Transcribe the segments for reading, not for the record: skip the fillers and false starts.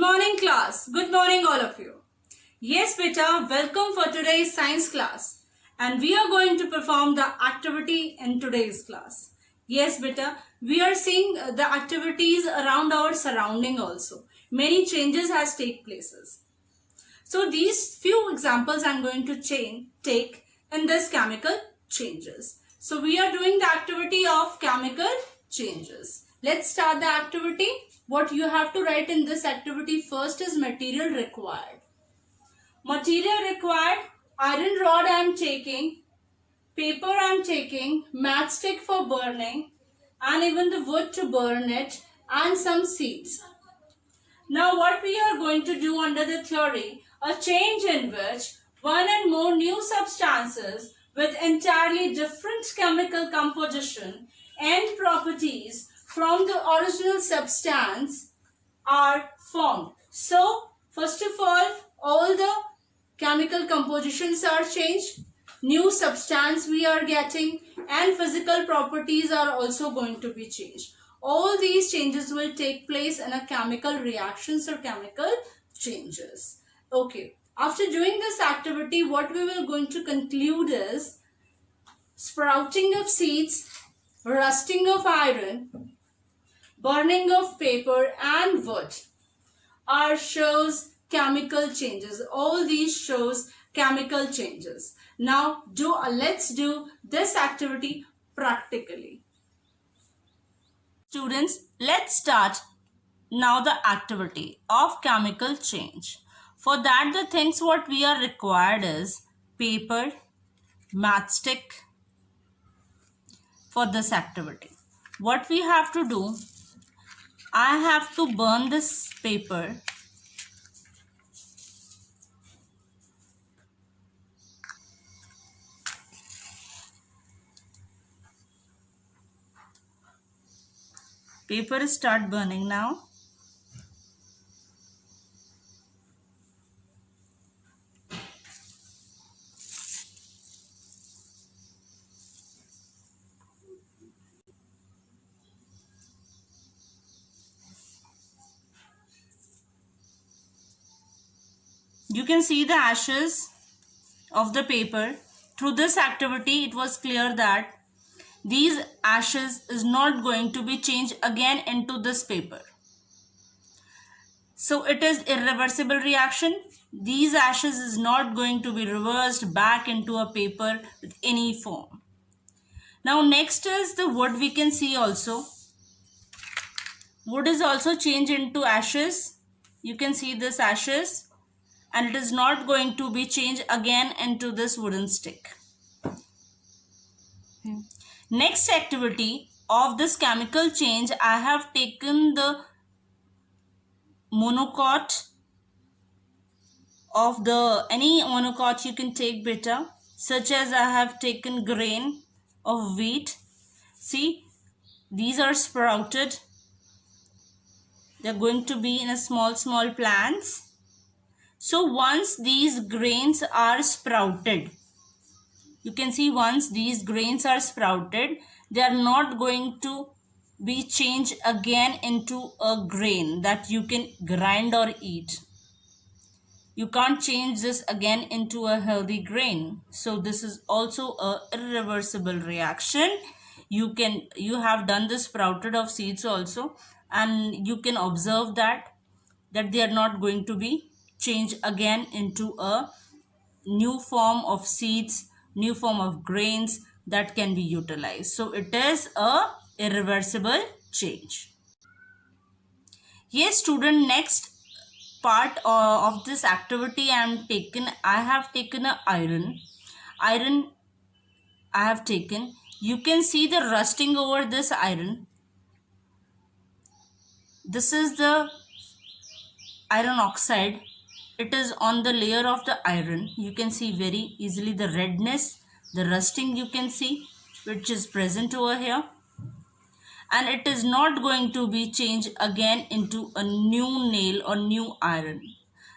morning class. Good morning all of you. Yes beta, welcome for today's science class. And we are going to perform the activity in today's class. Yes beta, we are seeing the activities around our surrounding also. Many changes has take places. So these few examples I'm going to take in this chemical changes. So we are doing the activity of chemical changes. Let's start the activity. What you have to write in this activity first is material required. Material required, iron rod I am taking, paper I am taking, matchstick for burning, and even the wood to burn it, and some seeds. Now what we are going to do under the theory, a change in which one and more new substances with entirely different chemical composition and properties from the original substance are formed. So first of all the chemical compositions are changed, new substance we are getting, and physical properties are also going to be changed. All these changes will take place in a chemical reactions or chemical changes. Okay, after doing this activity, what we will going to conclude is sprouting of seeds, rusting of iron, burning of paper and wood are shows chemical changes. All these shows chemical changes. Now let's do this activity practically. Students, let's start now the activity of chemical change. For that, the things what we are required is paper, matchstick for this activity. What we have to do, I have to burn this paper . Paper start burning now. You can see the ashes of the paper. Through this activity, it was clear that these ashes is not going to be changed again into this paper. So it is irreversible reaction. These ashes is not going to be reversed back into a paper with any form. Now next is the wood. We can see also. Wood is also changed into ashes. You can see this ashes. And it is not going to be changed again into this wooden stick. Next activity of this chemical change, I have taken the monocot of any monocot you can take beta, such as I have taken grain of wheat. See, these are sprouted. They are going to be in a small plants. So once these grains are sprouted, you can see once these grains are sprouted, they are not going to be changed again into a grain that you can grind or eat. You can't change this again into a healthy grain. So this is also a irreversible reaction. You have done the sprouted of seeds also, and you can observe that they are not going to be change again into a new form of seeds, new form of grains that can be utilized. So it is a irreversible change. Yes student, next part of this activity I have taken a iron I have taken. You can see the rusting over this iron. This is the iron oxide. It is on the layer of the iron. You can see very easily the redness, the rusting you can see, which is present over here. And it is not going to be changed again into a new nail or new iron.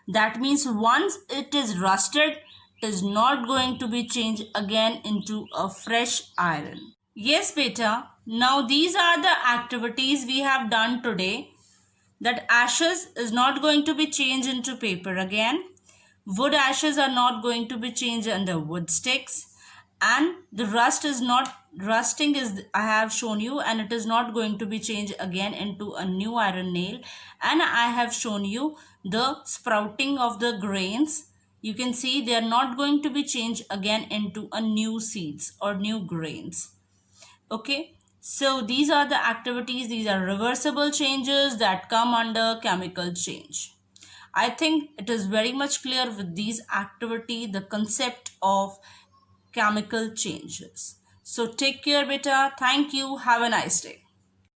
That means once it is rusted, it is not going to be changed again into a fresh iron. Yes beta, now these are the activities we have done today. that ashes is not going to be changed into paper again. Wood ashes are not going to be changed under wood sticks, and the rusting is, I have shown you, and it is not going to be changed again into a new iron nail. And I have shown you the sprouting of the grains. You can see they are not going to be changed again into a new seeds or new grains. Okay, so these are the activities, these are reversible changes that come under chemical change. I think it is very much clear with these activity, the concept of chemical changes. So take care, beta. Thank you. Have a nice day.